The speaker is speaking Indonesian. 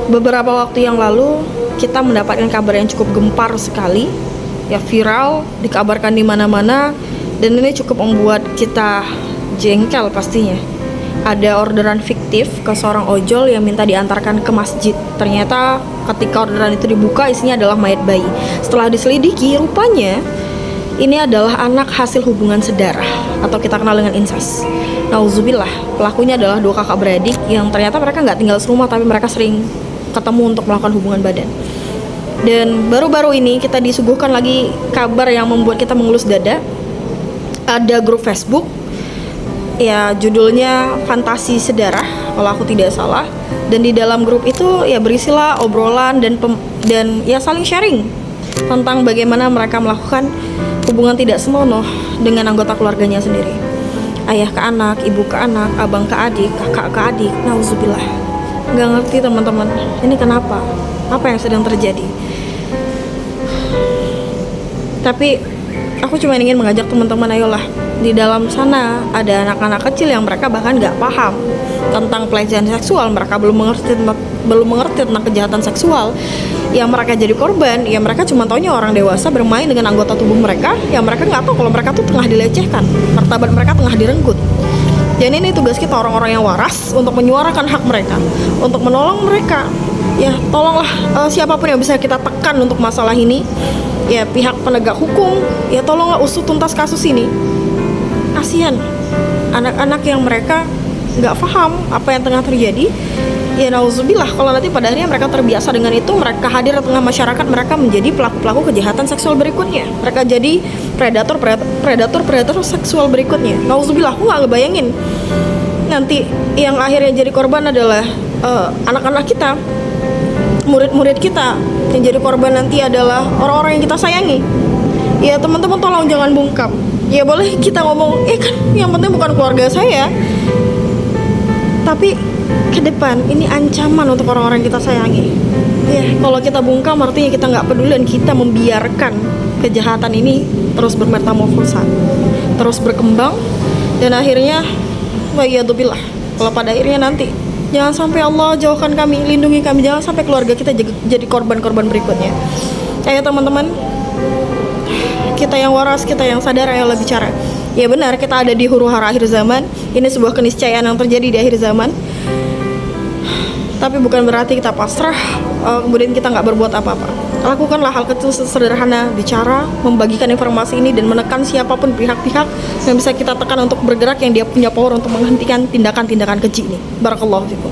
Beberapa waktu yang lalu kita mendapatkan kabar yang cukup gempar sekali, ya viral, dikabarkan di mana-mana, dan ini cukup membuat kita jengkel pastinya. Ada orderan fiktif ke seorang ojol yang minta diantarkan ke masjid. Ternyata ketika orderan itu dibuka, isinya adalah mayat bayi. Setelah diselidiki, rupanya ini adalah anak hasil hubungan sedarah atau kita kenal dengan incest. Nauzubillah, pelakunya adalah dua kakak beradik yang ternyata mereka nggak tinggal serumah, tapi mereka sering ketemu untuk melakukan hubungan badan. Dan baru-baru ini kita disuguhkan lagi kabar yang membuat kita mengelus dada. Ada grup Facebook, ya judulnya Fantasi Sedarah kalau aku tidak salah, dan di dalam grup itu ya berisilah obrolan dan ya saling sharing tentang bagaimana mereka melakukan hubungan tidak senonoh dengan anggota keluarganya sendiri. Ayah ke anak, ibu ke anak, abang ke adik, kakak ke adik. Nauzubillah. Nggak ngerti teman-teman, ini kenapa? Apa yang sedang terjadi? Tapi aku cuma ingin mengajak teman-teman, ayolah, di dalam sana ada anak-anak kecil yang mereka bahkan nggak paham tentang pelecehan seksual. Mereka belum mengerti tentang kejahatan seksual. Yang mereka jadi korban, ya mereka cuma taunya orang dewasa bermain dengan anggota tubuh mereka, yang mereka nggak tahu kalau mereka tuh tengah dilecehkan, martabat mereka tengah direnggut. Dan ini tugas kita orang-orang yang waras untuk menyuarakan hak mereka, untuk menolong mereka. Ya tolonglah siapapun yang bisa kita tekan untuk masalah ini, ya pihak penegak hukum, ya tolonglah usut tuntas kasus ini. Kasihan anak-anak yang mereka nggak paham apa yang tengah terjadi. Ya nauzubillah, kalau nanti pada akhirnya mereka terbiasa dengan itu, mereka hadir di tengah masyarakat, mereka menjadi pelaku-pelaku kejahatan seksual berikutnya. Mereka jadi predator seksual berikutnya. Nauzubillah, aku nggak ngebayangin nanti yang akhirnya jadi korban adalah anak-anak kita, murid-murid kita. Yang jadi korban nanti adalah orang-orang yang kita sayangi. Ya teman-teman, tolong jangan bungkam. Ya boleh kita ngomong, kan yang penting bukan keluarga saya, tapi ke depan ini ancaman untuk orang-orang yang kita sayangi. Ya, kalau kita bungkam artinya kita nggak peduli dan kita membiarkan kejahatan ini terus bermetamorfosa, terus berkembang, dan akhirnya wa'iyadzubillah, kalau pada akhirnya nanti jangan sampai Allah jauhkan kami, lindungi kami, jangan sampai keluarga kita jadi korban-korban berikutnya. Ayo teman-teman, kita yang waras, kita yang sadar, ayolah bicara. Ya benar, kita ada di huru-hara akhir zaman. Ini sebuah keniscayaan yang terjadi di akhir zaman. Tapi bukan berarti kita pasrah, kemudian kita nggak berbuat apa-apa. Lakukanlah hal kecil sederhana, bicara, membagikan informasi ini, dan menekan siapapun pihak-pihak yang bisa kita tekan untuk bergerak, yang dia punya power untuk menghentikan tindakan-tindakan keji ini. Barakallahu fikum.